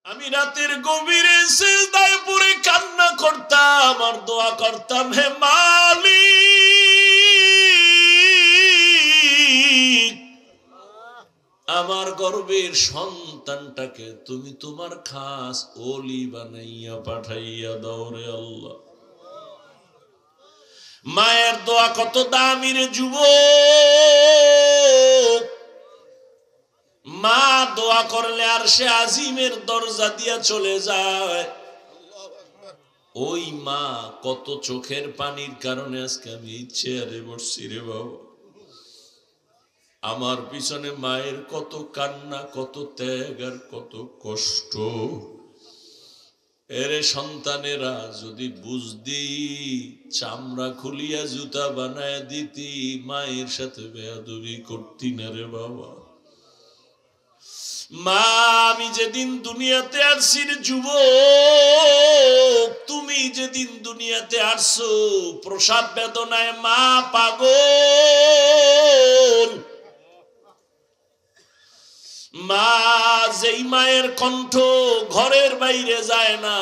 আমি রাতের গভীরে সিজদায় পড়ে কান্না করতাম আর দোয়া করতাম, হে মালিক, আমার গর্ভের সন্তানটাকে তুমি তোমার খাস ওলি বানাইয়া পাঠাইয়া দাও রে আল্লাহ। মায়ের দোয়া কত দামি রে যুবক। মা দোয়া করলে আর সে আজিমের দরজা দিয়া চলে যায়। ওই মা কত চোখের পানির কারণে আজকে আমি এই চেয়ারে বসছি রে বাবা। আমার পিছনে মায়ের কত কান্না, কত ত্যাগ আর কত কষ্ট। এরে সন্তানেরা যদি বুঝদি, চামড়া খুলিয়া জুতা বানায় দিতি, মায়ের সাথে বেয়াদবি করতি না রে বাবা। মা, আমি যেদিন দুনিয়াতে আসছি রে যুবক, তুমি যেদিন দুনিয়াতে আসছো প্রসব বেদনায় মা পাগল। মা, যেই মায়ের কণ্ঠ ঘরের বাইরে যায় না,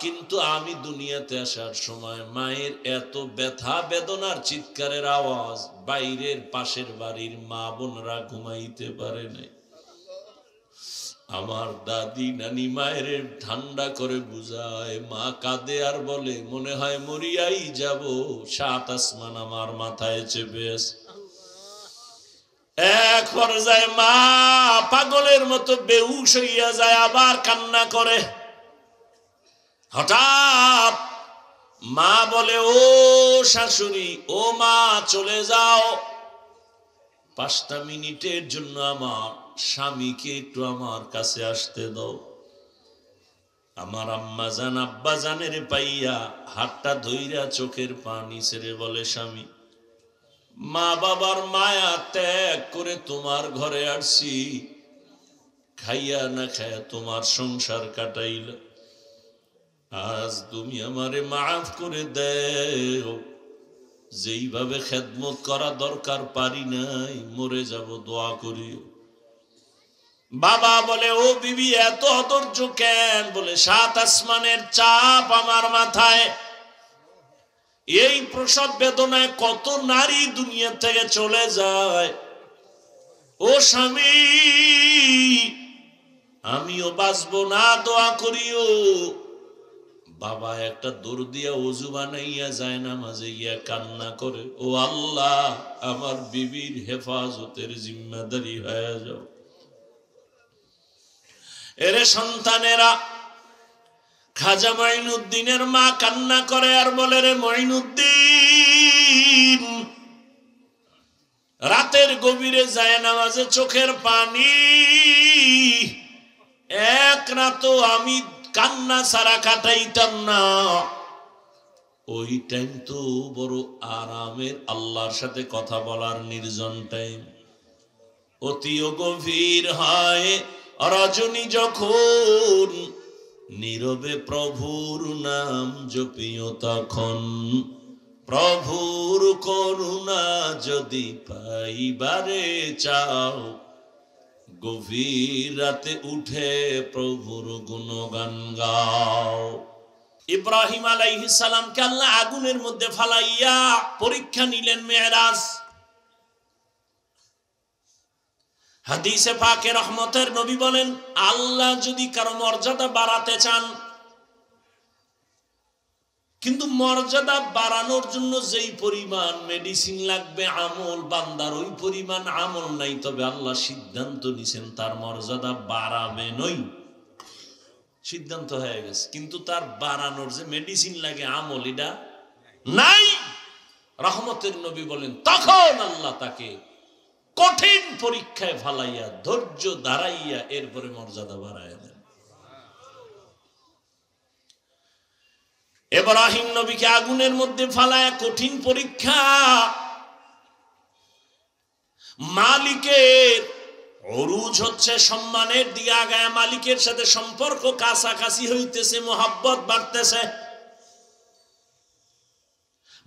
কিন্তু আমি দুনিয়াতে আসার সময় মায়ের এত ব্যথা বেদনার চিৎকারের আওয়াজ বাইরের পাশের বাড়ির মা বোনরা ঘুমাইতে পারে নাই। আমার দাদি নানি মায়ের ঠান্ডা করে বুঝায়, মা কাঁদে আর বলে, মনে হয় মরিয়াই যাব, সাত আসমান আমার মাথায় চেপে আছে। এক পর্যায়ে মা পাগলের মতো বেহুশ হইয়া যায়, আবার কান্না করে। হঠাৎ মা বলে, ও শাশুড়ি, ও মা চলে যাও, 5টা মিনিটের জন্য আমার স্বামীকে একটু আমার কাছে আসতে দাও। আমার আম্মা জান আব্বা জানের পাইয়া হাতটা ধইরা চোখের পানি ছেড়ে বলে, স্বামী, মা বাবার মায়া ত্যাগ করে তোমার ঘরে আসছি, খাইয়া না খাইয়া তোমার সংসার কাটাইল, আজ তুমি আমারে মাফ করে দেও। যেইভাবে খেদমত করা দরকার পারি নাই, মরে যাব, দোয়া করিও। বাবা বলে, ও বিবি এত অধৈর্য কেন? বলে, 7 আসমানের চাপ আমার মাথায়। এই প্রসব বেদনায় কত নারী দুনিয়া থেকে চলে যায়। ও স্বামী, আমিও বাঁচবো না, দোয়া করিও। বাবা একটা দৌড় দিয়া ওযু বানাইয়া যায় না, মাঝে গিয়া কান্না করে, ও আল্লাহ, আমার বিবির হেফাজতের জিম্মাদারি হয়ে যাও। এরে সন্তানেরা, খাজা মঈনুদ্দিনের মা কান্না করে আর বলে, রে মঈনুদ্দিন, রাতের গভীরে যায় নামাজে চোখের পানি, এক রাতও আমি কান্না ছাড়া কাটাইতাম না। ওই টাইম তো বড় আরামের, আল্লাহর সাথে কথা বলার নির্জন টাইম। অতিও গভীর হয় রজনী যখন, নীরবে প্রভুর নাম জপিও তখন, প্রভুর করুণা যদি পাইবারে চাও, গভীর রাতে উঠে প্রভুর গুণগান গাও। ইব্রাহিম আলাইহিস সালামকে আল্লাহ আগুনের মধ্যে ফালাইয়া পরীক্ষা নিলেন মেরাজ। হাদিসে পাকে রহমতের নবী বলেন, আল্লাহ যদি কারো মর্যাদা বাড়াতে চান, কিন্তু মর্যাদা বাড়ানোর জন্য যেই পরিমাণ মেডিসিন লাগবে আমল, বান্দার ওই পরিমাণ আমল নাই, তবে আল্লাহ সিদ্ধান্ত নিছেন তার মর্যাদা বাড়াবে নই, সিদ্ধান্ত হয়ে গেছে। কিন্তু তার বাড়ানোর যে মেডিসিন লাগে আমল, এটা নাই। রহমতের নবী বলেন, তখন আল্লাহ তাকে কঠিন পরীক্ষায় ফালাইয়া ধৈর্য দাঁড়াইয়া এরপরে মর্যাদা বাড়াইয়া দেন। ইব্রাহিম নবীকে আগুনের মধ্যে ফালায়া কঠিন পরীক্ষা। মালিকের অরুজ হচ্ছে, সম্মানের দিকে আগায়, মালিকের সাথে সম্পর্ক কাছাকাছি হইতেছে, মোহাব্বত বাড়তেছে।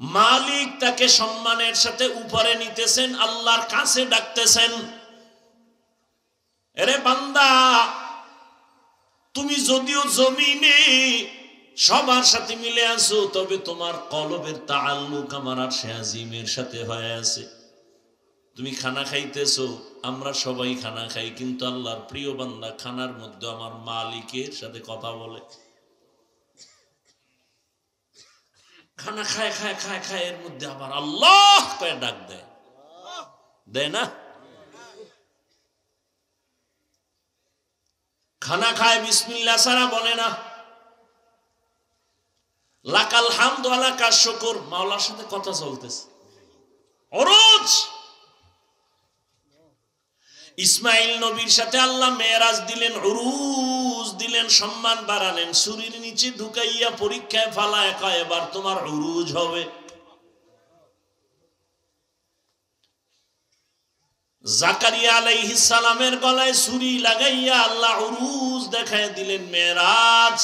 মালিক তাকে সম্মানের সাথে উপরে নিতেছেন, আল্লাহর কাছে ডাকতেছেন, এরে বান্দা, তুমি যদিও জমিনে সবার সাথে মিলে আছো, তবে তোমার কলবের তাআল্লুক আমার আরশে আজিমের সাথে হয়ে আছে। তুমি খানা খাইতেছো, আমরা সবাই খানা খাই, কিন্তু আল্লাহর প্রিয় বান্দা খানার মধ্যে আমার মালিকের সাথে কথা বলে। খানা খায় খায় খায় খায়, এর মধ্যে আবার আল্লাহ কয়ে ডাক দেয়, দেয় না? খানা খায় বিসমিল্লাহ ছাড়া বলে না। লাকাল হামদু ওয়া লাকাশ শুকর, মাওলার সাথে কথা চলতেছে। ওরজ ইসমাইল নবীর সাথে আল্লাহ মেরাজ দিলেন, উরুজ দিলেন, সম্মান বাড়ালেন। ছুরির নিচে ঢুকাইয়া পরীক্ষায় ফালায় কয় এবার তোমার উরুজ হবে। জাকারিয়া আলাইহিস সালামের গলায় ছুরি লাগাইয়া আল্লাহ উরুজ দেখায় দিলেন, মেরাজ।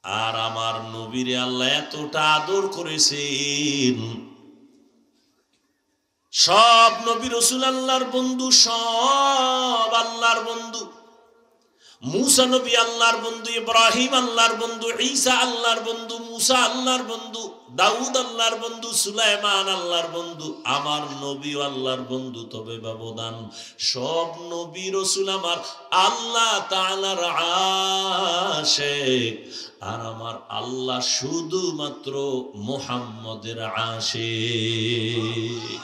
আর আমার নবীরে আল্লাহ এতটা আদর করেছেন, সব নবী রাসূল আল্লাহর বন্ধু, সব আল্লাহর বন্ধু। মুসা নবী আল্লাহর বন্ধু, ইব্রাহিম আল্লাহর বন্ধু, ঈসা আল্লাহর বন্ধু, মুসা আল্লাহর বন্ধু, দাউদ আল্লাহর বন্ধু, সুলাইমান আল্লাহর বন্ধু। আমার নবী আল্লাহর বন্ধু, তবে ব্যবধান সব নবী রাসূল আমার আল্লাহ তাআলার আশিক, আর আমার আল্লাহ শুধুমাত্র মুহাম্মদের আশিক।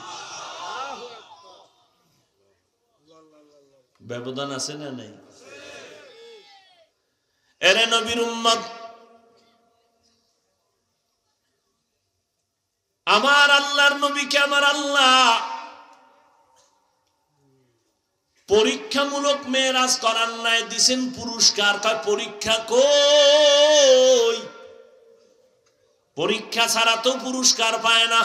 ব্যবধান আছে না নাই? এরে নবীর উম্মত, আমার আল্লাহর নবীকে আমার আল্লাহ পরীক্ষামূলক মেরাজ করার নাই, দিছেন পুরস্কার। কয় পরীক্ষা কই? পরীক্ষা ছাড়া তো পুরস্কার পায় না।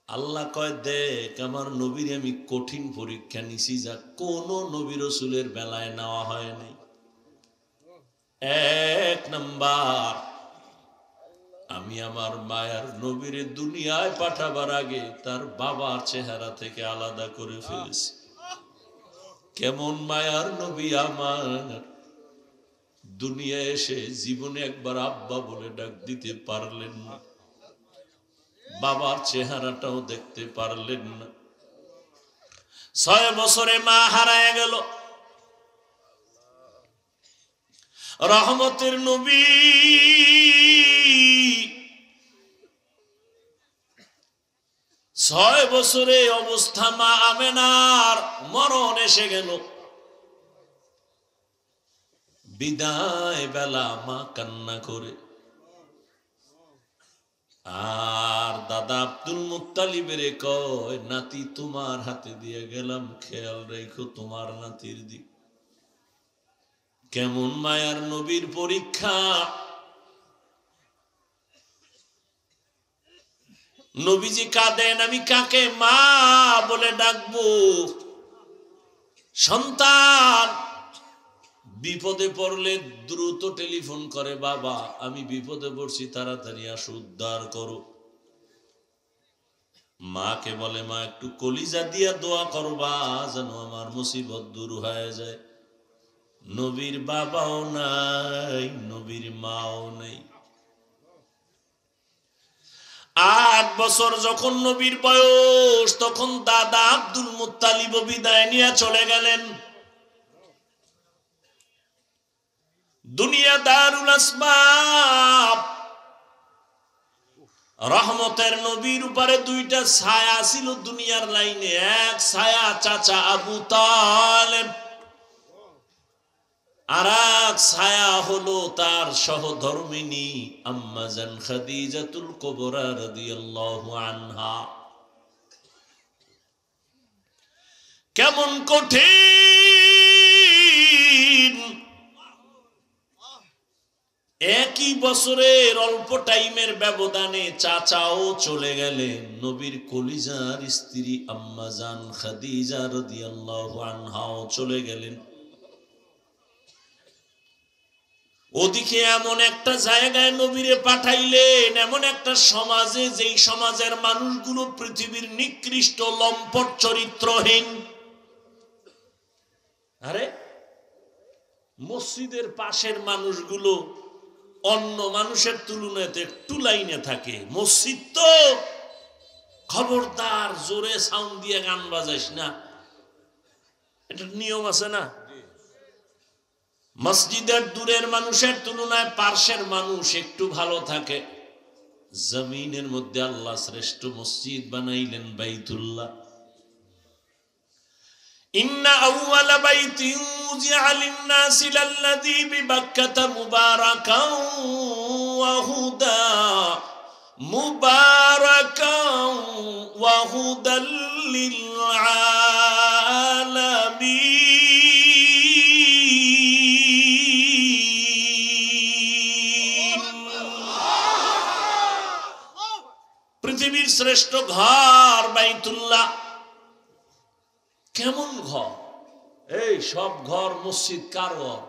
আল্লাহ কয় দেখ আমার নবীর আমি কঠিন পরীক্ষা নিছি, যা কোন নবী রাসূলের বেলায় নেওয়া হয় নাই। এক নাম্বার, আমি আমার মায়ার নবীরে দুনিয়ায় পাঠাবার আগে তার বাবার চেহারা থেকে আলাদা করে ফেলেছি। কেমন মায়ার নবী আমার, দুনিয়া এসে জীবনে একবার আব্বা বলে ডাক দিতে পারলেন না, বাবার চেহারাটাও দেখতে পারলেন না। 6 বছরে মা হারায় গেল। রহমতের নবী 6 বছরে অবস্থা মা আমেনার মরণ এসে গেল। বিদায় বেলা মা কান্না করে, আর দাদা আব্দুল মুত্তালিবের কয় নাতি তোমার হাতে দিয়ে গেলাম, খেয়াল রেখো তোমার নাতির দিক। কেমন মায়ার নবীর পরীক্ষা। নবীজি কাঁদেন, আমি কাকে মা বলে ডাকবো? সন্তান বিপদে পড়লে দ্রুত টেলিফোন করে, বাবা আমি বিপদে পড়ছি, তাড়াতাড়ি আসো, উদ্ধার করো। মাকে বলে মা একটু কলিজা দিয়া দোয়া করবা যেন আমার মুসিবত দূর হয়ে যায়। নবীর বাবাও নাই, নবীর মাও নেই। 8 বছর যখন নবীর বয়স, তখন দাদা আব্দুল মুত্তালিব বিদায় নিয়ে চলে গেলেন। দুনিয়া দারুল আসবাব। রহমতের নবীর উপরে 2টা ছায়া ছিল দুনিয়ার লাইনে। এক ছায়া চাচা আবু তালেব, আর এক ছায়া হলো তার সহধর্মিনী আম্মা জান খাদিজাতুল কুবরা রাদিয়াল্লাহু আনহা। কেমন কঠিন! একই বছরের অল্প টাইমের ব্যবধানে চাচাও চলে গেলেন। নবীর কলিজার স্ত্রী আম্মা জান খাদিজা রাদিয়াল্লাহু আনহাও চলে গেলেন। ওদিকে এমন একটা জায়গায় নবীরে পাঠাইলেন, এমন একটা সমাজে, যেই সমাজের মানুষগুলো পৃথিবীর নিকৃষ্ট লম্পট চরিত্রহীন। আরে মসজিদের পাশের মানুষগুলো অন্য মানুষের তুলনায় একটু লাইনে থাকে, মসজিদ তো খবরদার জোরে সাউন্ড দিয়ে গান বাজাইস না, এটা নিয়ম আছে না? মসজিদের দূরের মানুষের তুলনায় পার্শ্বের মানুষ একটু ভালো থাকে। জমিনের মধ্যে আল্লাহ শ্রেষ্ঠ মসজিদ বানাইলেন বাইতুল্লাহ। ইন্না আউওয়ালা বাইতিন উযিআ লিন-নাসি লাল্লাযী বিবাক্কাতা মুবারাকান ওয়া হুদা মুবারাকান ওয়া হুদাল লিল আলামিন। পৃথিবীর শ্রেষ্ঠ ঘর বাইতুল্লাহ। কেমন ঘর? এই সব ঘর মসজিদ কার ঘর?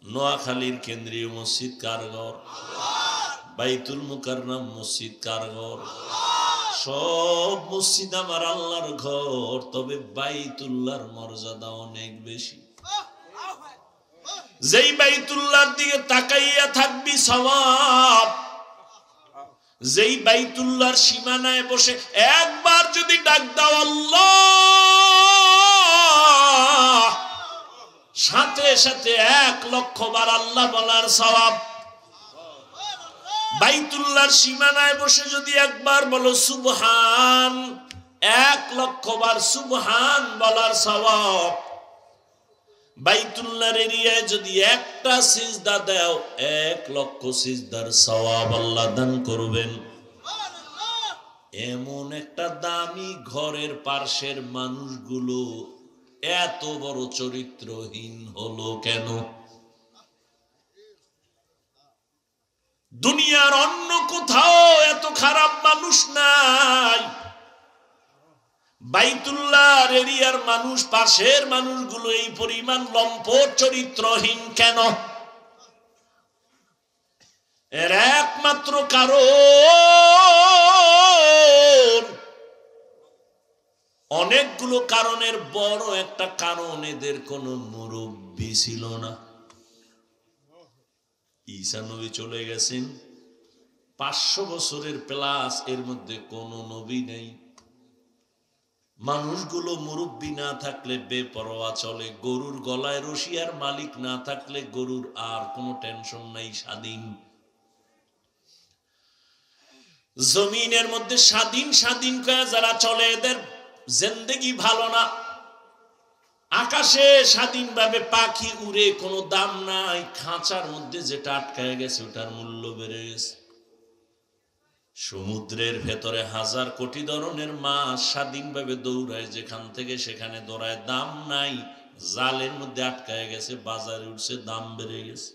নোয়াখালীর কেন্দ্রীয় মসজিদ কার ঘর? বাইতুল মুকাররম মসজিদ কার ঘর? সব মসজিদ আমার আল্লাহর ঘর, তবে বাইতুল্লাহর মর্যাদা অনেক বেশি। যেই বাইতুল্লাহর দিকে তাকাইয়া থাকবি সওয়াব, যেই বাইতুল্লাহর সীমানায় বসে একবার যদি ডাক দাও আল্লাহ, সাথে সাথে 1,00,000 বার আল্লাহ বলার সওয়াব। বাইতুল্লাহর সীমানায় বসে যদি একবার বলো সুবহান, 1,00,000 বার সুবহান বলার সওয়াব। বাইতুল্লাহর এরিয়ায় যদি একটা সিজদা দাও, 1,00,000 সিজদার সওয়াব আল্লাহ দান করবেন। এমন একটা দামি ঘরের পার্শ্বের মানুষগুলো এত বড় চরিত্রহীন হলো কেন? দুনিয়ার অন্য কোথাও এত খারাপ মানুষ নাই, বাইতুল্লাহর এরিয়ার মানুষ, পাশের মানুষগুলো এই পরিমাণ লম্পট চরিত্রহীন কেন? এর একমাত্র কারণ, অনেকগুলো কারণের বড় একটা কারণ, এদের কোনো মুরব্বি ছিল না। ঈসা নবী চলে গেছেন, 500 বছরের প্লাস, এর মধ্যে কোনো নবী নেই। মানুষগুলো মুরব্বি না থাকলে বেপরোয়া চলে, গরুর গলায় রশি আর মালিক না থাকলে গরুর আর কোনো টেনশন নাই, স্বাধীন। জমিনের মধ্যে স্বাধীন স্বাধীন করে যারা চলে এদের জিন্দেগি ভালো না। আকাশে স্বাধীনভাবে পাখি উড়ে, কোনো দাম নাই, খাঁচার মধ্যে যেটা আটকায় গেছে ওটার মূল্য বেড়ে গেছে। সমুদ্রের ভেতরে 1000 কোটি ধরনের মাছ স্বাধীনভাবে দৌড়ায়, যেখান থেকে সেখানে দৌড়ায়, দাম নাই, জালের মধ্যে আটকায় গেছে, বাজারে উঠছে, দাম বেড়ে গেছে।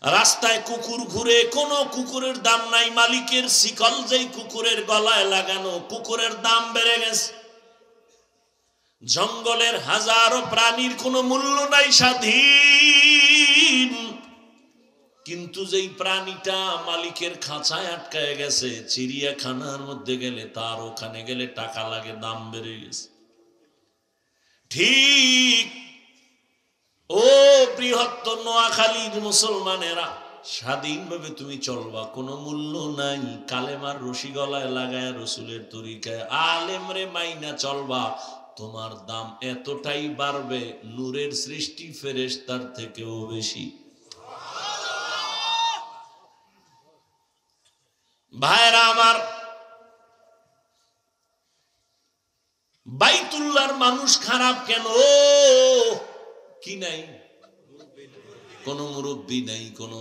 রাস্তায় কুকুর ঘুরে, কোন কুকুরের দাম নাই, মালিকের শিকল যেই কুকুরের গলায় লাগানো, কুকুরের দাম বেড়ে গেছে। জঙ্গলের হাজারো প্রাণীর কোনো মূল্য নাই, স্বাধীন। কিন্তু যেই প্রাণীটা মালিকের খাঁচায় আটকায় গেছে, চিড়িয়াখানার মধ্যে গেলে, তার ওখানে গেলে টাকা লাগে, দাম বেড়ে গেছে। ঠিক ও বৃহত্তর নোয়াখালীর মুসলমানেরা, স্বাধীনভাবে তুমি চলবা, কোনো মূল্য নাই। কালেমার রশি গলায় লাগায় রসুলের তরিকায় আলেমরে মাইনা চলবা, তোমার দাম এতটাই বাড়বে, নূরের সৃষ্টি ফেরেশতার থেকেও বেশি। ভাইরা আমার, বাইতুল্লাহর মানুষ খারাপ কেন? কি নাই? কোন মুরব্বী নাই, কোন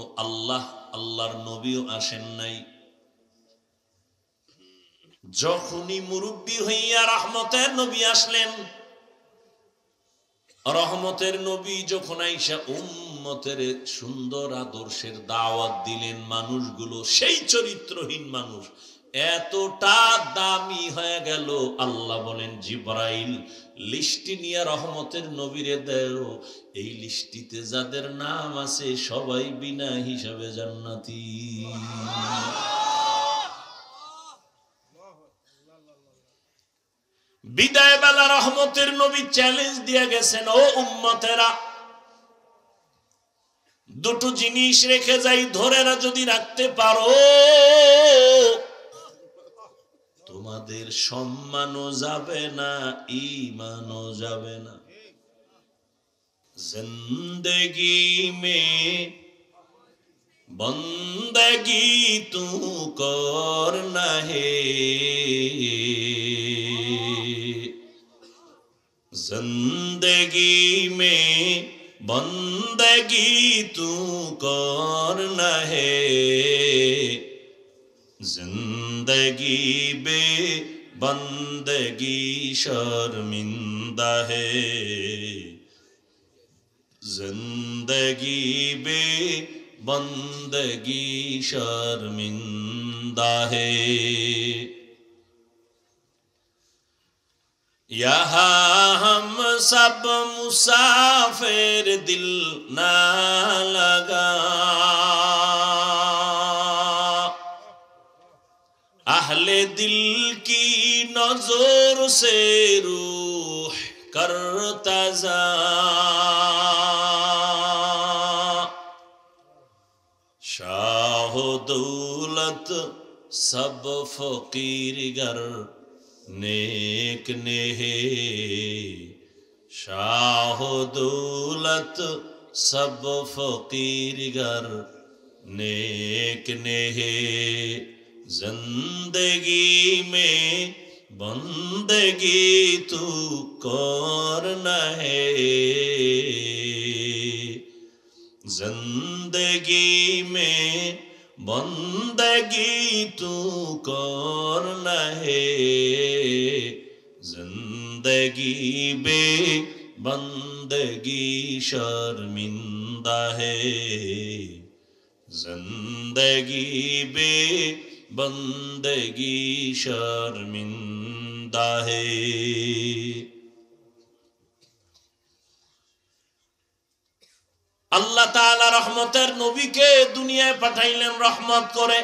আল্লাহর নবীও আসেন নাই। যখনই মুরব্বী হইয়া রহমতের নবী আসলেন, রহমতের নবী যখন আইসা উম্মতের সুন্দর আদর্শের দাওয়াত দিলেন, মানুষগুলো সেই চরিত্রহীন মানুষ এতটা দামি হয়ে গেল, আল্লাহ বলেন জিবরাইল লিস্টি নিয়ে রহমতের নবীরে দেও, এই লিস্টিতে যাদের নাম আছে সবাই বিনা হিসাবে জান্নাতি। বিদায় বেলা রহমতের নবী চ্যালেঞ্জ দিয়ে গেছেন, ও উম্মতেরা, দুটো জিনিস রেখে যাই, ধরেরা যদি রাখতে পারো তোমাদের সম্মানও যাবে না, ঈমানও যাবে না। जिंदगी में बंदगी तू करना है, जिंदगी में बंदगी तू करना है, जिंदगी बे बंदगी शर्मिंदा है, जिंदगी बे बंदगी शर्मिंदा है। यहाँ हम सब मुसाफिर, दिल ना लगा, अहले दिल की नजर से रूह करता जा, शाह दौलत सब फकीर गर नेक ने है, शाह दौलत सब फकीर गर नेक ने है, जिंदगी में बंदगी तू करना है, जिंदगी में बंदगी तू करना है, जिंदगी बे बंदगी शर्मिंदा है, जिंदगी बे बंदगी शर्मिंदा है। আল্লাহ তাআলা রহমতের নবীকে দুনিয়ায় পাঠাইলেন রহমত করে।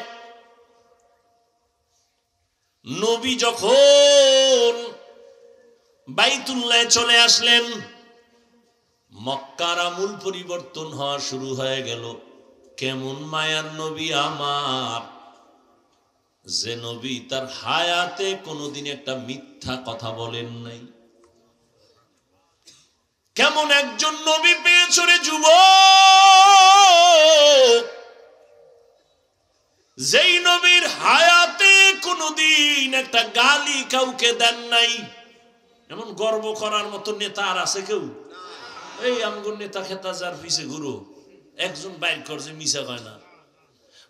নবী যখন বাইতুল্লাহ চলে আসলেন, মক্কার আমূল পরিবর্তন হওয়া শুরু হয়ে গেল। কেমন মায়ার নবী আমার, যে নবী তার হায়াতে কোনোদিন একটা মিথ্যা কথা বলেন নাই। কেমন একজন নবী পেয়েছো রে যুবক, যেই নবীর হায়াতে কোনোদিন একটা গালি কাউকে দেন নাই। এমন গর্ব করার মতো নেতা আর আছে কেউ? এই আমগুর নেতা খেতা যার পিছে ঘুরো, একজন বাইর করছে, মিশা কয় না।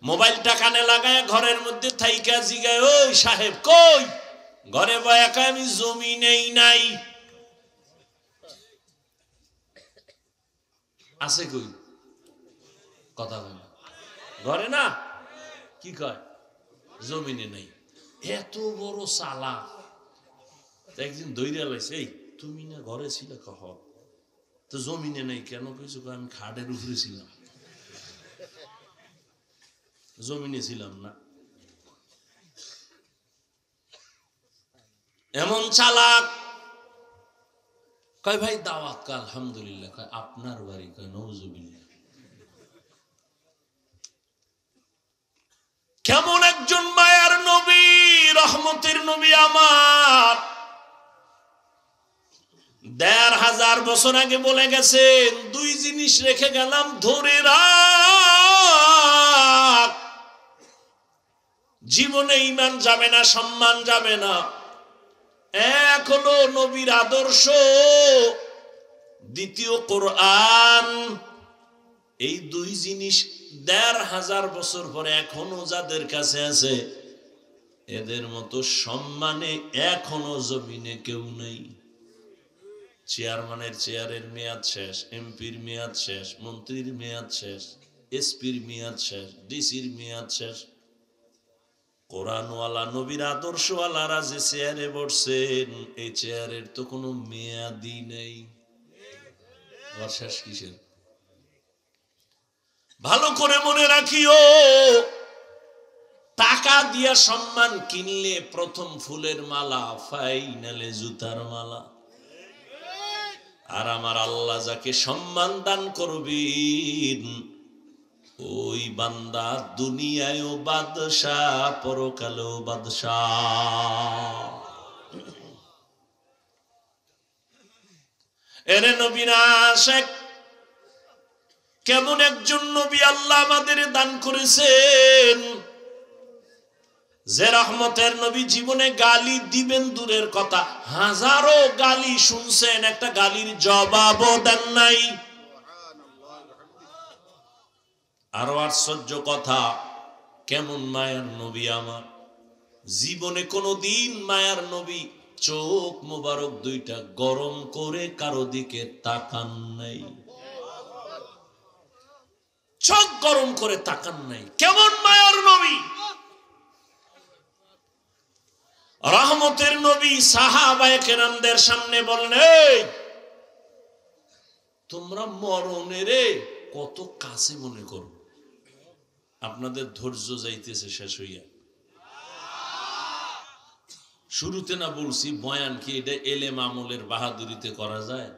মোবাইলটা কানে লাগায় ঘরের মধ্যে থাইকা জিগায়, ওই সাহেব কই? ঘরে বয়া কয় আমি জমি নেই নাই। আছে কই? কথা কয় না। ঘরে না, কি কয়? জমিনে নাই। এত বড় চালা। একদিন দইরা লাইছে, এই তুমি না ঘরে ছিলে? কহ তো জমিনে নাই কেন? কইছো আমি খাটের উপরে ছিলাম, জমিনে ছিলাম না। এমন চালাক। কয় ভাই দাওয়াত কা? আলহামদুলিল্লাহ। কয় আপনার বাড়ি? কয় নওজুবিল্লাহ। কেমন একজন মায়ার নবী, রহমতের নবী আমার, ১৫০০ বছর আগে বলে গেছেন, দুই জিনিস রেখে গেলাম, ধরে রাখ। জীবনে ঈমান যাবে না, সম্মান যাবে না। এক হলো নবীর আদর্শ, দ্বিতীয় কোরআন। এই দুই জিনিস ১৫০০ বছর পরে এখনো যাদের কাছে আছে, এদের মতো সম্মানে এখনো জমিনে কেউ নেই। চেয়ারম্যানের চেয়ারের মেয়াদ শেষ, এমপির মেয়াদ শেষ, মন্ত্রীর মেয়াদ শেষ, এসপির মেয়াদ শেষ, ডিসির মেয়াদ শেষ। কোরআনওয়ালা নবীর আদর্শওয়ালারা যে চেয়ারে বসছেন, এই চেয়ারের তো কোনো মেয়াদই নেই। শেষ কিসের? ভালো করে মনে রাখিও, টাকা দিয়া সম্মান কিনলে প্রথম ফুলের মালা, ফাইনালে জুতার মালা। আর আমার আল্লাহ যাকে সম্মান দান করবেন ওই বান্দা দুনিয়ায়ও বাদশাহ, পরকালেও বাদশাহ। এরে নবীরা আশিক, কেমন একজন নবী আল্লাহ আমাদের দান করেছেন যে রহমতের নবী জীবনে গালি দিবেন দূরের কথা, হাজারো গালি শুনছেন, একটা গালির জবাবও দেন নাই। আরো আশ্চর্য কথা, কেমন মায়ার নবী আমার, জীবনে কোনদিন মায়ার নবী চোখ মোবারক দুইটা গরম করে কারো দিকে তাকান নাই, চোখ গরম করে তাকান নাই। কেমন মায়ার নবী, রহমতের নবী। সাহাবায়ে কেরামদের সামনে বলেন, এই তোমরা মরণের কত কাছে মনে করো, আপনাদের ধৈর্য যাইতেছে শেষ হইয়া। শুরুতে না বলছি বয়ান কি এটা এলেম আমলের বাহাদুরিতে করা যায়?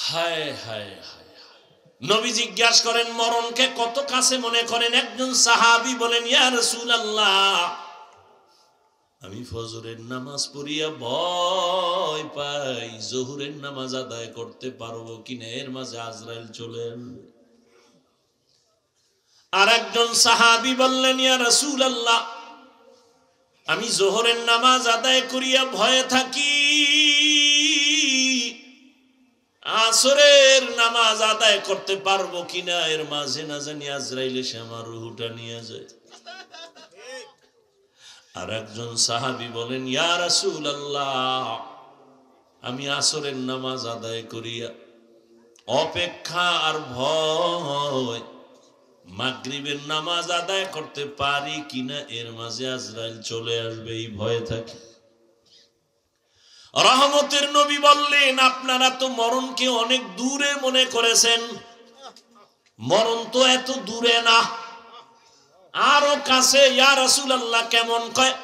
হায় হায় হায়। নবী জিজ্ঞাসা করেন মরণকে কত কাছে মনে করেন? একজন সাহাবী বলেন, ইয়া রাসূলুল্লাহ, আমি ফজরের নামাজ পড়িয়া ভয় পাই জোহরের নামাজ আদায় করতে পারবো কিনা, এর মাঝে আজরাইল চলে আসবে। আর একজন সাহাবী বললেন, ইয়া রাসূলুল্লাহ, আমি জোহরের নামাজ আদায় করিয়া ভয়ে থাকি আসরের নামাজ আদায় করতে পারবো কিনা, এর মাঝে না জানি আজরাইল এসে আমার রূহটা নিয়ে যায়। আর একজন সাহাবী বলেন, ইয়া রাসূলুল্লাহ, আমি আসরের নামাজ আদায় করিয়া অপেক্ষা আর ভয় মাগরিবের নামাজ আদায় করতে পারি কিনা, এর মাঝে আজরাইল চলে আসবে, এই ভয়ে থাকি। রহমতের নবী বললেন, আপনারা তো মরণকে অনেক দূরে মনে করেছেন, মরণ তো এত দূরে না, আরো কাছে। ইয়া রাসূলুল্লাহ কেমন? কয়,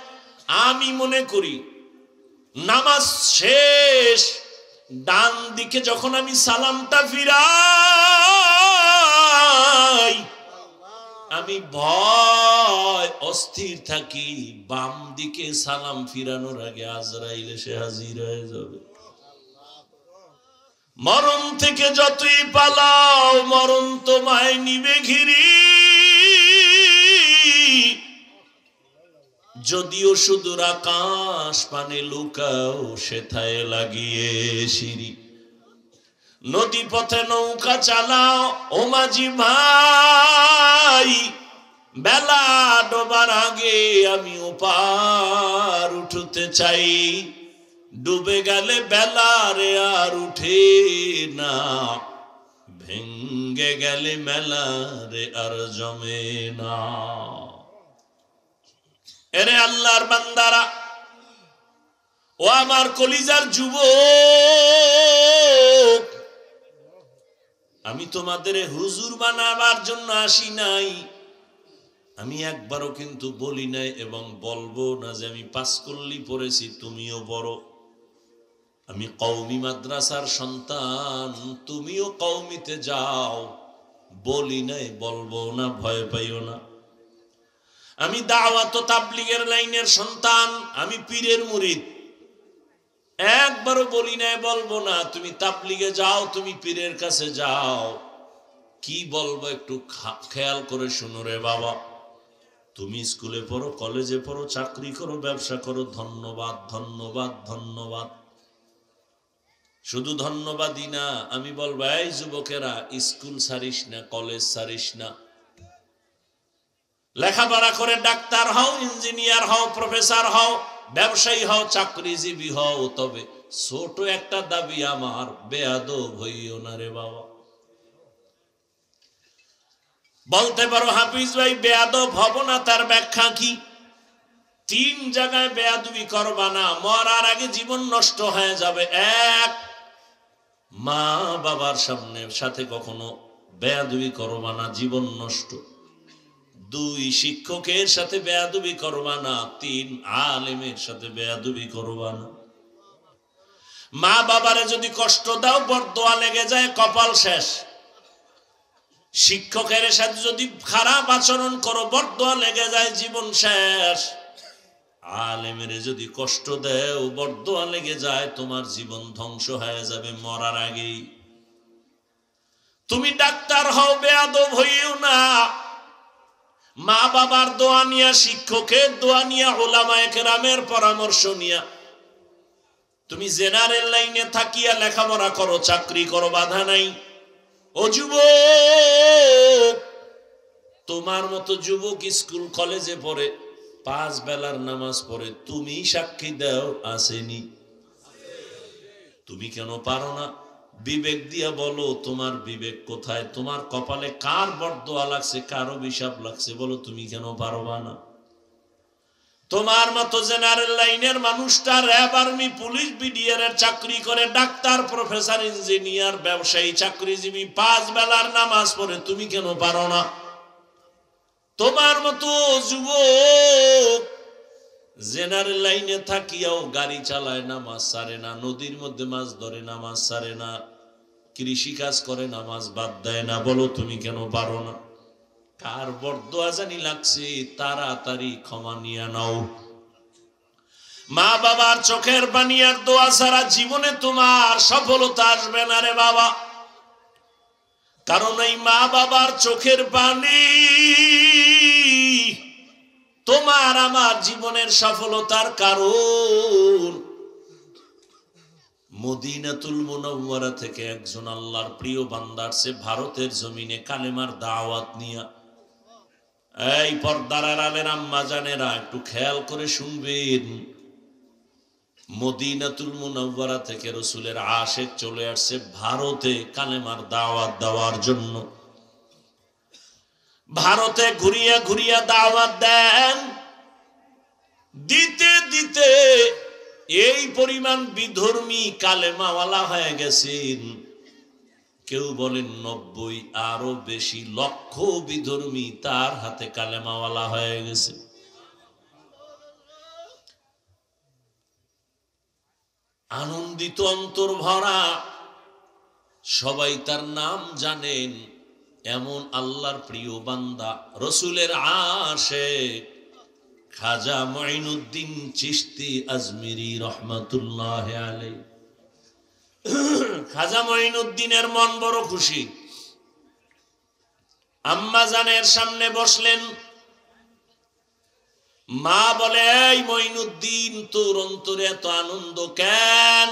আমি মনে করি নামাজ শেষ ডান দিকে যখন আমি সালামটা ফিরাই, আমি ভয় অস্থির থাকি বাম দিকে সালাম ফিরানোর আগে আজরাইল এসে হাজির হয়ে যাবে। মরণ থেকে যতই পালাও মরণ তোমায় নিবে ঘিরি, যদিও সুদূর আকাশ পানে লুকাও সেথায় লাগিয়ে সিঁড়ি। নদী পথে নৌকা চালাও ও মাঝি ভাই, বেলা ডোবার আগে আমি ওপার উঠতে চাই। ডুবে গেলে বেলা রে আর উঠে না, ভেঙ্গে গেলে মেলা রে আর জমে না। এরে আল্লাহর বান্দারা, ও আমার কলিজার যুবক, আমি তোমাদের হুজুর বানাবার জন্য আসি নাই। আমি একবারও কিন্তু বলি নাই এবং বলবো না যে আমি পাঁচকল্লি পড়েছি তুমিও পড়ো। আমি কওমি মাদ্রাসার সন্তান, তুমিও কওমিতে যাও, বলি নাই, বলবো না, ভয় পাইও না। আমি দাওয়াত ও তাবলীগের লাইনের সন্তান, আমি পীরের মুরিদ, একবারও বলি নাই, বলবো না তুমি তাবলীগে যাও, তুমি পীরের কাছে যাও। কি বলবো একটু খেয়াল করে শুনো রে বাবা। তুমি স্কুলে পড়ো, কলেজে পড়ো, চাকরি করো, ব্যবসা করো, ধন্যবাদ ধন্যবাদ ধন্যবাদ। শুধু ধন্যবাদই না, আমি বলবো এই যুবকেরা, স্কুল ছাড়িস না, কলেজ ছাড়িস না, লেখাপড়া করে ডাক্তার হও, ইঞ্জিনিয়ার হও, প্রফেসর হও, ব্যবসায়ী হও, চাকরিজীবী হও, তবে ছোট একটা দাবি আমার, বেয়াদব হইও না রে বাবা। বলতে পারো হাফিজ ভাই বেয়াদব হব না, তার ব্যাখ্যা কি? 3 জায়গায় বেয়াদবি করবা না, মরার আগে জীবন নষ্ট হয়ে যাবে। 1, মা বাবার সাথে কখনো বেয়াদবি করবা না, জীবন নষ্ট। 2 শিক্ষকের সাথে বেয়াদবি করবা না, 3 আলেমের সাথে বেয়াদবি করবা না। মা বাবারে যদি কষ্ট দাও, বরদোয়া লেগে যায়, কপাল শেষ। শিক্ষকের সাথে যদি খারাপ আচরণ করো, বরদোয়া লেগে যায়, জীবন শেষ। আলেমের যদি কষ্ট দেও, বরদোয়া লেগে যায়, তোমার জীবন ধ্বংস হয়ে যাবে মরার আগেই। তুমি ডাক্তার হও, বেয়াদব হইও না। মা বাবার দোয়া নিয়া, শিক্ষকের দোয়া নিয়া, উলামায়ে কেরামের পরামর্শ নিয়া তুমি জেনারেল লাইনে থাকিয়া লেখাপড়া করো, চাকরি করো, বাধা নাই। ও যুবক, তোমার মতো যুবক স্কুল কলেজে পড়ে, 5 বেলার নামাজ পড়ে, তুমি সাক্ষী দাও আসেনি? তুমি কেন পারো না? বিবেক দিয়া বলো, তোমার বিবেক কোথায়? তোমার কপালে কার বরদোয়া লাগছে, কার অভিশাপ লাগছে, বলো, তুমি কেন পারবা না? তোমার মতো জেনারেল লাইনের মানুষটা র্যাব, আর্মি, পুলিশ, বিডিআর এর চাকরি করে, ডাক্তার, প্রফেসর, ইঞ্জিনিয়ার, ব্যবসায়ী, চাকরিজীবী, 5 বেলার নামাজ পড়ে, তুমি কেন পারো না? তোমার মতো যুবক জেনারেল লাইনে থাকিয়াও গাড়ি চালায়, নামাজ ছাড়ে না, নদীর মধ্যে মাছ ধরে, নামাজ ছাড়ে না, কৃষি কাজ করে, নামাজ বাদ দেয় না, বলো, তুমি কেন পারো না? কার বরদোয়া জানি লাগছে, তাড়াতাড়ি ক্ষমা নিয়ে নাও। মা বাবার চোখের পানি আর দোয়া ছাড়া জীবনে তোমার সফলতা আসবে না রে বাবা। কারণ এই মা বাবার চোখের পানি তোমার আমার জীবনের সফলতার কারণ। মদিনাতুল মুনাওয়ারা থেকে একজন আল্লাহর প্রিয় বান্দা আসছে ভারতের জমিনে কালেমার দাওয়াত নিয়া। এই পর্দার আড়ালের আম্মা জানেরা, একটু খেয়াল করে শুনবেন। মদিনাতুল মুনাওয়ারা থেকে রাসূলের আশিক চলে আসছে ভারতে কালেমার দাওয়াত দেওয়ার জন্য। ভারতে ঘুরিয়া ঘুরিয়া দাওয়াত দেন, দিতে দিতে এই পরিমাণ বিধর্মী কালেমাওয়ালা হয়ে গেছেন। কেউ বলেন 90, আরো বেশি লক্ষ বিধর্মী তার হাতে কালেমাওয়ালা হয়ে গেছে। আনন্দিত অন্তর ভরা, সবাই তার নাম জানেন। এমন আল্লাহর প্রিয় বান্দা, রসুলের আশিক খাজা মঈনুদ্দিন চিশতি আজমিরি রহমাতুল্লাহ আলাইহি। খাজা মঈনুদ্দিনের মন বড় খুশি। আম্মা জানের সামনে বসলেন। মা বলে, এই মঈনুদ্দিন, তোর অন্তরে এত আনন্দ কেন?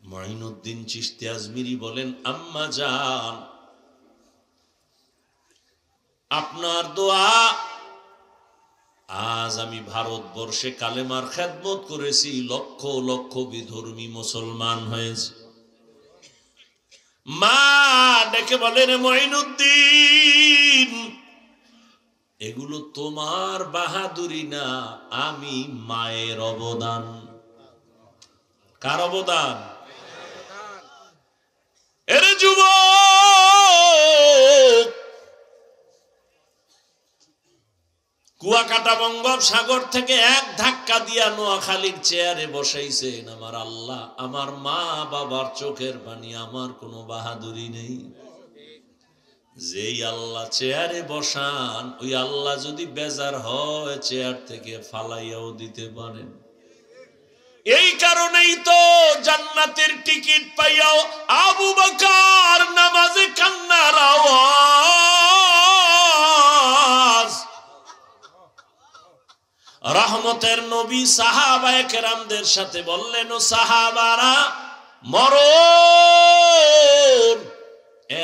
মঈনুদ্দিন চিশতি আজমিরি বলেন, আম্মা জান, আপনার দোয়া আজ আমি ভারতবর্ষে কালেমার খেদমত করেছি, লক্ষ লক্ষ বিধর্মী মুসলমান হয়েছে। মা ডেকে বলেন, মঈনুদ্দিন, এগুলো তোমার বাহাদুরি না, আমি মায়ের অবদান। কার অবদান? এরে যুবক, কুয়াকাটা বঙ্গোপসাগর থেকে এক ধাক্কা দিয়া নোয়াখালীর চেয়ারে বসাইছেন আমার আল্লাহ। আমার মা বাবার চোখের পানি, আমার কোনো বাহাদুরি নেই। যেই আল্লাহ চেয়ারে বসান, ওই আল্লাহ যদি বেজার হয়, চেয়ার থেকে ফালাইয়াও দিতে পারেন। এই কারণেই তো জান্নাতের টিকিট পাইয়াও আবু বকর নামাজে কান্নার আওয়াজ। রহমতের নবী সাহাবায়ে কেরামদের সাথে বললেন, ও সাহাবারা, মরণ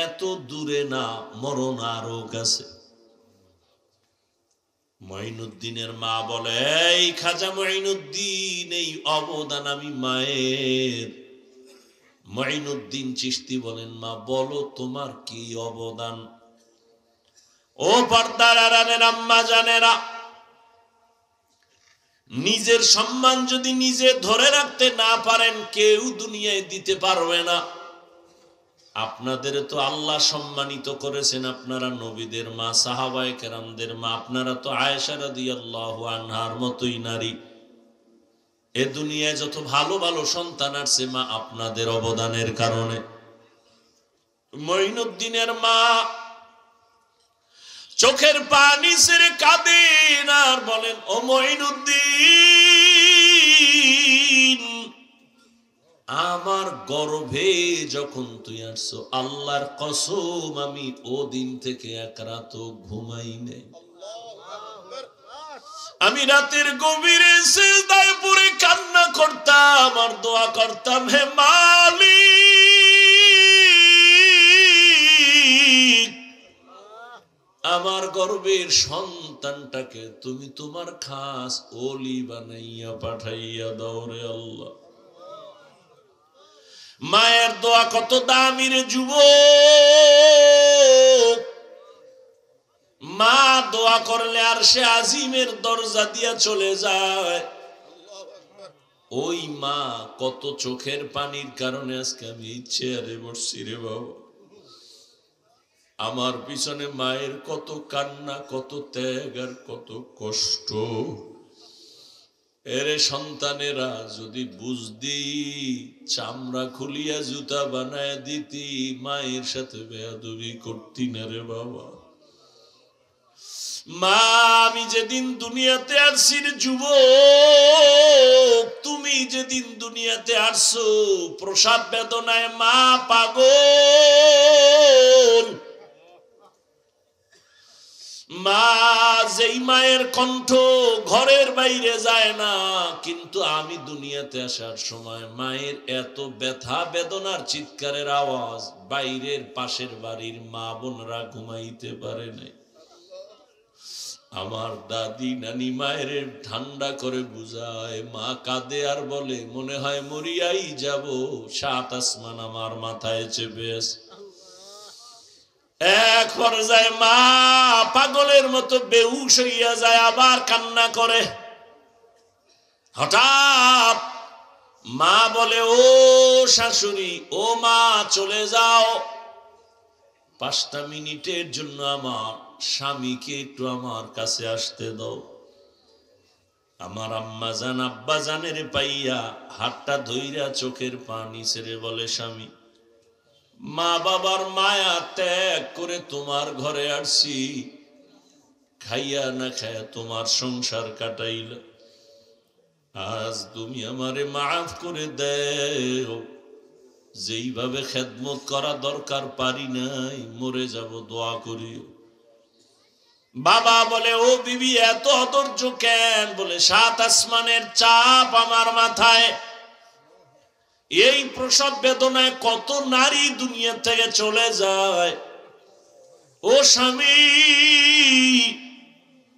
এত দূরে না, মরণ আরো কাছে। মঈনুদ্দিনের মা বলে, এই খাজা মঈনুদ্দিন, এই অবদান আমি মায়ের। মঈনুদ্দিন চিশতি বলেন, মা বলো তোমার কি অবদান? ও পর্দার আড়ালের আম্মা জানেরা, নিজের সম্মান যদি নিজে ধরে রাখতে না পারেন, কেউ দুনিয়ায় দিতে পারবে না। আপনাদের তো আল্লাহ সম্মানিত করেছেন, আপনারা নবীদের মা, সাহাবায়ে কেরামদের মা, আপনারা তো আয়েশা রাদিয়াল্লাহু আনহার মতোই নারী। এ দুনিয়ায় যত ভালো ভালো সন্তান আসছে মা আপনাদের অবদানের কারণে। মঈনুদ্দিনের মা চোখের পানি ছেড়ে কাঁদেন আর বলেন, ও মঈনুদ্দিন, আমার গর্ভে যখন তুই আসছো, আল্লাহর কসম আমি ও দিন থেকে এক রাত ঘুমাই নাই। আমি রাতের গভীরে সিজদায় পড়ে কান্না করতাম আর দোয়া করতাম, হে মালিক, আমার গর্ভের সন্তানটাকে তুমি তোমার খাস ওলি বানাইয়া পাঠাইয়া দাও রে আল্লাহ। মায়ের দোয়া কত দামি রে যুবক। মা দোয়া করলে আর সে আজিমের দরজা দিয়া চলে যায়। ওই মা কত চোখের পানির কারণে আজকে আমি ইচ্ছে আরে বসছি রে বাবা। আমার পিছনে মায়ের কত কান্না, কত ত্যাগ আর কত কষ্ট। এরে সন্তানেরা যদি বুঝদি, চামড়া খুলিয়া জুতা বানায় দিতি, মায়ের সাথে বেয়াদবি করতি না রে বাবা। মা আমি যেদিন দুনিয়াতে আসছি রে যুবক, তুমি যেদিন দুনিয়াতে আসছো প্রসব বেদনায় মা পাগল। মা যেই মায়ের কণ্ঠ ঘরের বাইরে যায় না, কিন্তু আমি দুনিয়াতে আসার সময় মায়ের এত ব্যথা বেদনার চিৎকারের আওয়াজ বাইরের পাশের বাড়ির মা বোনরা ঘুমাইতে পারে নাই। আমার দাদি নানি মায়ের ঠান্ডা করে বুঝায়, মা কাঁদে আর বলে, মনে হয় মরিয়াই যাব, 7 আসমান আমার মাথায় চেপে আছে। এক পর্যায়ে মা পাগলের মতো বেহুশ হইয়া যায়, আবার কান্না করে। হঠাৎ মা বলে, ও শাশুড়ি, ও মা চলে যাও, 5টা মিনিটের জন্য আমার স্বামীকে একটু আমার কাছে আসতে দাও। আমার আম্মা জান আব্বা জানের পাইয়া হাতটা ধইরা চোখের পানি ছেড়ে বলে, স্বামী, মা বাবার মায়া ত্যাগ করে তোমার ঘরে আসছি, খাইয়া না খাইয়া তোমার সংসার কাটাইল, আজ তুমি আমারে মাফ করে দেও। যেইভাবে খেদমত করা দরকার পারি নাই, মরে যাব, দোয়া করিও। বাবা বলে, ও বিবি এত অধৈর্য কেন? বলে, 7 আসমানের চাপ আমার মাথায়। এই প্রসব বেদনায় কত নারী দুনিয়া থেকে চলে যায়। ও স্বামী,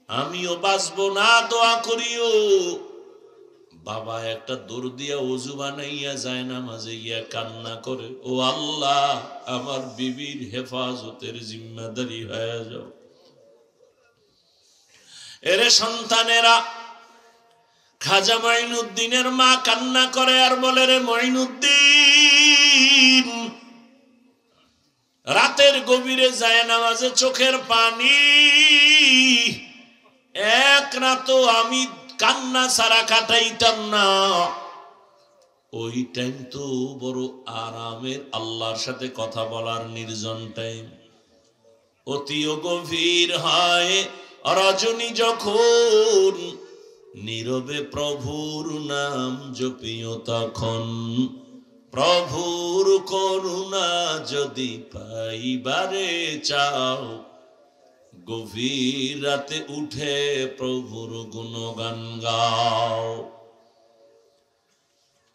আমিও বাঁচবো না, দোয়া করিও। বাবা একটা দৌড় দিয়া ওযু বানাইয়া যায় না, মাঝে গিয়া কান্না করে, ও আল্লাহ, আমার বিবির হেফাজতের জিম্মাদারি হয়ে যাও। এরে সন্তানেরা, খাজা মঈনুদ্দিনের মা কান্না করে আর বলে, রে মঈনুদ্দিন, রাতের গভীরে যায় নামাজে চোখের পানি, এক রাতও আমি কান্না ছাড়া কাটাইতাম না। ওই টাইম তো বড় আরামের, আল্লাহর সাথে কথা বলার নির্জন টাইম। অতিও গভীর হয় রজনী যখন, নীরবে প্রভুর নাম জপিও তখন, প্রভুর করুণা যদি পাইবারে চাও, গভীর রাতে উঠে প্রভুর গুণগান গাও।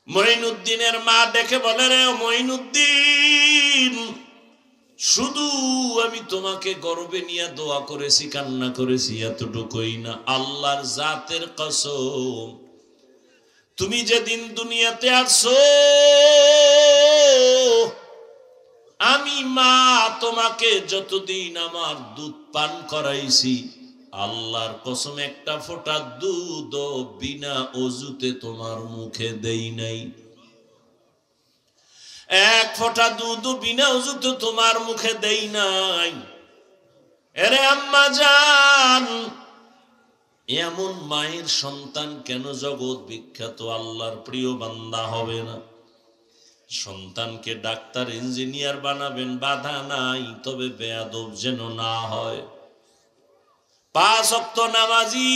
মঈনুদ্দিনের মা দেখে বলে, রে মঈনুদ্দিন, শুধু আমি তোমাকে গর্বে নিয়ে দোয়া করেছি, কান্না করেছি, এতটুকুই না, আল্লাহর জাতের কসম, তুমি যেদিন দুনিয়াতে আসছো, আমি মা তোমাকে যতদিন আমার দুধ পান করাইছি, আল্লাহর কসম একটা ফোঁটা দুধ বিনা অজুতে তোমার মুখে দেই নাই। এক ফোঁটা দুধ বিনা অজুতে তোমার মুখে দেই নাই। এরে আম্মা জান, এমন মায়ের সন্তান কেন জগৎ বিখ্যাত আল্লাহর প্রিয় বান্দা হবে না? সন্তানকে ডাক্তার ইঞ্জিনিয়ার বানাবেন, বাধা নাই, তবে বেয়াদব যেন না হয়। 5 ওয়াক্ত নামাজি,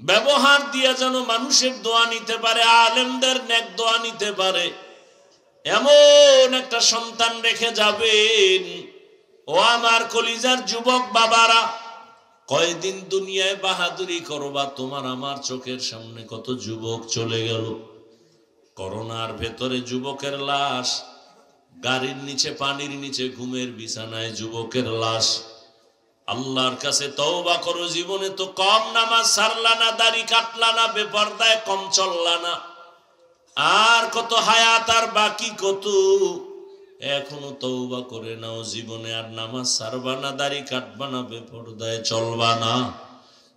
ব্যবহার দিয়ে যেন মানুষের দোয়া নিতে পারে, আলেমদের নেক দোয়া নিতে পারে, এমন একটা সন্তান রেখে যাবেন। ও আমার কলিজার যুবক বাবারা, কয়দিন দুনিয়ায় বাহাদুরি করবা? তোমার আমার চোখের সামনে কত যুবক চলে গেল। করোনার ভেতরে যুবকের লাশ, গাড়ির নিচে, পানির নিচে, ঘুমের বিছানায় যুবকের লাশ। আল্লাহর কাছে তওবা করো। জীবনে তো কম নামাজ সারলা না, দাড়ি কাটলা না, বেপরদায় কম চললা না, আর কত হায়াত আর বাকি কত। এখনো তওবা করে নাও। জীবনে আর নামাজ সারবা না, দাড়ি কাটবা না, বেপরদায় চলবা না।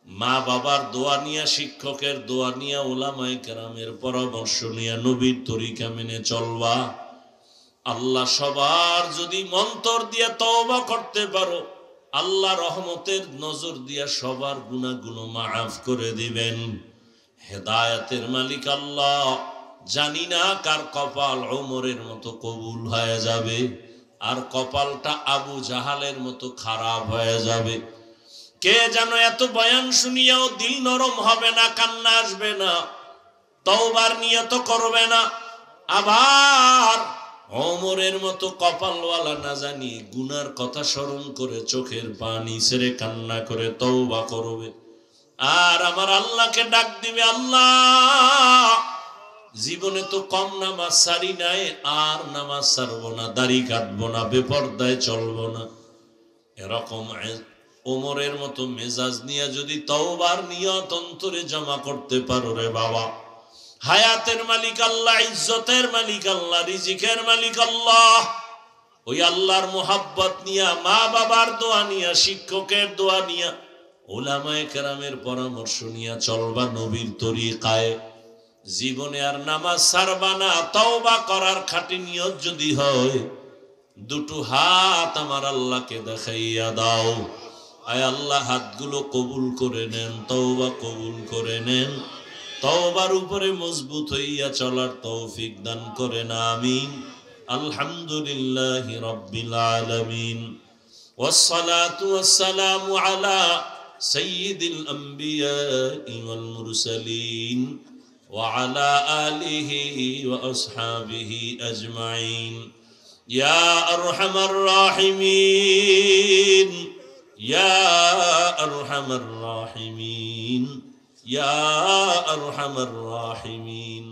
মা বাবার দোয়া নিয়া, শিক্ষকের দোয়া নিয়া, উলামায়ে কেরামের পরামর্শ নিয়া নবীর তরিকা মেনে চলবা। আল্লাহ সবার যদি মন্তর দিয়ে তওবা করতে পারো, আল্লাহ রহমতের নজর দিয়া সবার গুনাহগুলো মাফ করে দিবেন। হেদায়েতের মালিক আল্লাহ। জানি না কার কপাল ওমরের মতো কবুল হয়ে যাবে, আর কপালটা আবু জাহালের মতো খারাপ হয়ে যাবে। কে যেন এত বয়ান শুনিয়াও দিল নরম হবে না, কান্না আসবে না, তওবার নিয়ত করবে না, আবার ওমরের মতো কপালওয়ালা না জানি গুনার কথা স্মরণ করে চোখের পানি ছেড়ে কান্না করে তওবা করবে, আর আমার আল্লাহকে ডাক দিবে, আল্লাহ জীবনে তো কম নামাজ সারি নাই, আর নামাজ সারবো না, দাড়ি কাটবো না, বেপরদায় চলবো না। এরকম ওমরের মতো মেজাজ নিয়ে যদি তওবার নিয়ত অন্তরে জমা করতে পারো রে বাবা, হায়াতের মালিক আল্লাহ, ইজ্জতের মালিক আল্লাহ, রিজিকের মালিক আল্লাহ, ওই আল্লাহর মোহাব্বত নিয়া, মা বাবার দোয়া নিয়া, শিক্ষকের দোয়া নিয়া, উলামায়ে কেরামের পরামর্শ নিয়া চলবা নবীর তরিকায়। জীবনে আর নামাজ ছাড়বা না। তওবা করার খাঁটি নিয়ত যদি হয়, দুটো হাত আমার আল্লাহকে দেখাইয়া দাও। আয় আল্লাহ, হাতগুলো কবুল করে নেন, তওবা কবুল করে নেন, তওবার উপরে মজবুত হইয়া চলার তৌফিক দান করেন, আমিন। আলহামদুলিল্লাহি রাব্বিল আলামিন, ওয়াসসালাতু ওয়াসসালামু আলা সাইয়্যিদিল আমবিয়াই ওয়াল মুরসালিন ওয়া আলা আলিহি ওয়া আসহাবিহি আজমাইন। ইয়া আরহামার রাহিমিন, ইয়া আরহামার রাহিমিন, ইয়া আরহামার রাহিমিন।